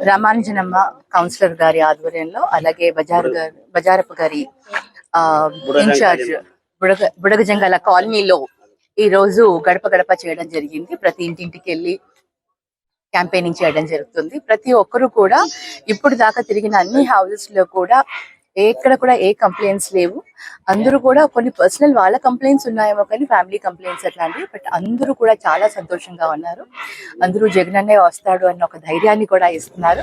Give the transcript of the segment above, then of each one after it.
రామానుజనమ్మ councillor గారి ఆధ్వర్యంలో, అలాగే బజారప్ప గారి ఇన్ఛార్జ్ బుడగజంగాల కాలనీలో ఈ రోజు గడప గడప చేయడం జరిగింది. ప్రతి ఇంటింటికి వెళ్ళి క్యాంపెయినింగ్ చేయడం జరుగుతుంది. ప్రతి ఒక్కరు కూడా ఇప్పుడు దాకా తిరిగిన అన్ని హౌసెస్ లో కూడా ఎక్కడ కూడా ఏ కంప్లైంట్స్ లేవు. అందరూ కూడా కొన్ని పర్సనల్ వాళ్ళ కంప్లైంట్స్ ఉన్నాయేమో కానీ ఫ్యామిలీ కంప్లైంట్స్ అట్లాంటివి, బట్ అందరూ కూడా చాలా సంతోషంగా ఉన్నారు. అందరూ జగనన్నే వస్తాడు అన్న ఒక ధైర్యాన్ని కూడా ఇస్తున్నారు.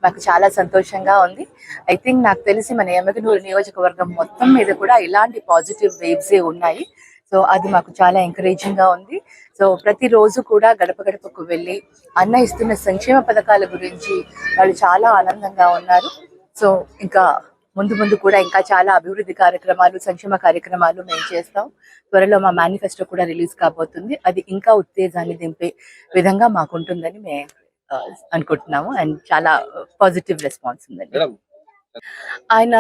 మాకు చాలా సంతోషంగా ఉంది. ఐ థింక్ నాకు తెలిసి మన ఎమ్మిగనూరు నియోజకవర్గం మొత్తం మీద కూడా ఇలాంటి పాజిటివ్ వేవ్సే ఉన్నాయి. సో అది మాకు చాలా ఎంకరేజింగ్ గా ఉంది. సో ప్రతిరోజు కూడా గడప గడపకు వెళ్ళి అన్న ఇస్తున్న సంక్షేమ పథకాల గురించి వాళ్ళు చాలా ఆనందంగా ఉన్నారు. సో ఇంకా ముందు ముందు కూడా ఇంకా చాలా అభివృద్ధి కార్యక్రమాలు, సంక్షేమ కార్యక్రమాలు మేము చేస్తాం. త్వరలో మా మేనిఫెస్టో కూడా రిలీజ్ కాబోతుంది. అది ఇంకా ఉత్తేజాన్ని దింపే విధంగా మాకు ఉంటుందని మేము అనుకుంటున్నాము. అండ్ చాలా పాజిటివ్ రెస్పాన్స్ ఉందండి. ఆయన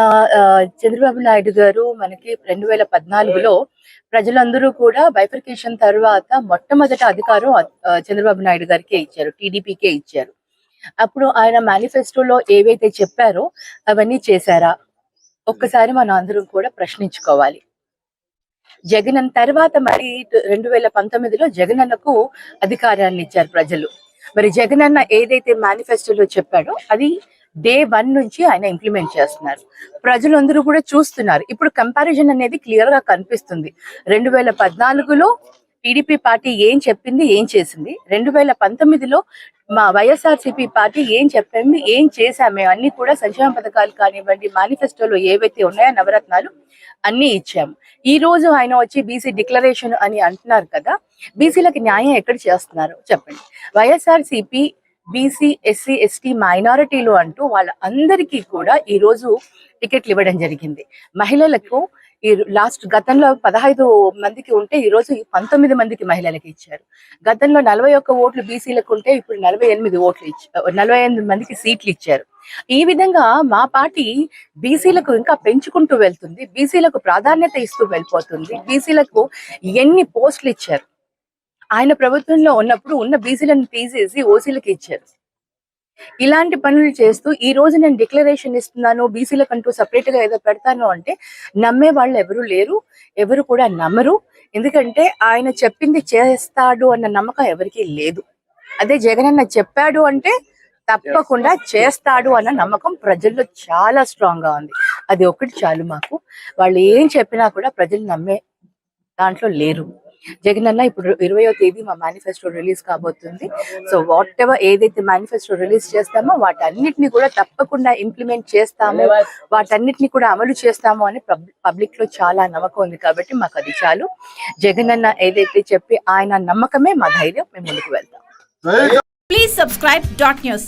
చంద్రబాబు నాయుడు గారు మనకి 2014లో ప్రజలందరూ కూడా బైఫర్కేషన్ తర్వాత మొట్టమొదటి అధికారం చంద్రబాబు నాయుడు గారికే ఇచ్చారు, టీడీపీకే ఇచ్చారు. అప్పుడు ఆయన మేనిఫెస్టోలో ఏవైతే చెప్పారో అవన్నీ చేశారా? ఒక్కసారి మనం అందరం కూడా ప్రశ్నించుకోవాలి. జగన్ తర్వాత మరి 2019లో జగనన్నకు అధికారాన్ని ఇచ్చారు ప్రజలు. మరి జగనన్న ఏదైతే మేనిఫెస్టోలో చెప్పాడో అది డే 1 నుంచి ఆయన ఇంప్లిమెంట్ చేస్తున్నారు. ప్రజలందరూ కూడా చూస్తున్నారు. ఇప్పుడు కంపారిజన్ అనేది క్లియర్ గా కనిపిస్తుంది. 2014లో టీడీపీ పార్టీ ఏం చెప్పింది, ఏం చేసింది, 2019లో మా వైఎస్ఆర్సీపీ పార్టీ ఏం చెప్పింది, ఏం చేశామే అన్ని కూడా సంక్షేమ పథకాలు కానివ్వండి, మేనిఫెస్టోలో ఏవైతే ఉన్నాయో నవరత్నాలు అన్ని ఇచ్చాము. ఈ రోజు ఆయన వచ్చి బీసీ డిక్లరేషన్ అని అంటున్నారు కదా, బీసీలకు న్యాయం ఎక్కడ చేస్తున్నారు చెప్పండి? వైఎస్ఆర్సీపీ బీసీ, ఎస్సీ, ఎస్టీ, మైనారిటీలు అంటూ వాళ్ళ అందరికీ కూడా ఈ రోజు టికెట్లు ఇవ్వడం జరిగింది. మహిళలకు ఈ గతంలో 15 మందికి ఉంటే ఈ రోజు 19 మందికి మహిళలకు ఇచ్చారు. గతంలో 41 ఓట్లు బీసీలకు ఉంటే ఇప్పుడు 48 ఓట్లు 48 మందికి సీట్లు ఇచ్చారు. ఈ విధంగా మా పార్టీ బీసీలకు ఇంకా పెంచుకుంటూ వెళ్తుంది. బీసీలకు ప్రాధాన్యత ఇస్తూ వెళ్ళిపోతుంది. బీసీలకు ఎన్ని పోస్టులు ఇచ్చారు? ఆయన ప్రభుత్వంలో ఉన్నప్పుడు ఉన్న బీసీలను తీసేసి ఓసీలకు ఇచ్చారు. ఇలాంటి పనులు చేస్తూ ఈ రోజు నేను డిక్లరేషన్ ఇస్తున్నాను, బీసీలకంటూ సపరేట్ గా ఏదో పెడతాను అంటే నమ్మే వాళ్ళు ఎవరు లేరు, ఎవరు కూడా నమ్మరు. ఎందుకంటే ఆయన చెప్పింది చేస్తాడు అన్న నమ్మకం ఎవరికీ లేదు. అదే జగనన్న చెప్పాడు అంటే తప్పకుండా చేస్తాడు అన్న నమ్మకం ప్రజల్లో చాలా స్ట్రాంగ్ గా ఉంది. అది ఒకటి చాలు మాకు. వాళ్ళు ఏం చెప్పినా కూడా ప్రజలు నమ్మే దాంట్లో లేరు. జగనన్న ఇప్పుడు 20వ తేదీ మా మేనిఫెస్టో రిలీజ్ కాబోతుంది. సో వాట్ ఎవర్ ఏదైతే మేనిఫెస్టో రిలీజ్ చేస్తామో వాటన్నిటిని కూడా తప్పకుండా ఇంప్లిమెంట్ చేస్తాము, వాటన్నిటిని కూడా అమలు చేస్తాము అని పబ్లిక్ లో చాలా నమ్మకం ఉంది. కాబట్టి మాకు అది చాలు. జగనన్న ఏదైతే చెప్పి ఆయన నమ్మకమే మా ధైర్యం. మేము ముందుకు వెళ్తాం. Please subscribe .news.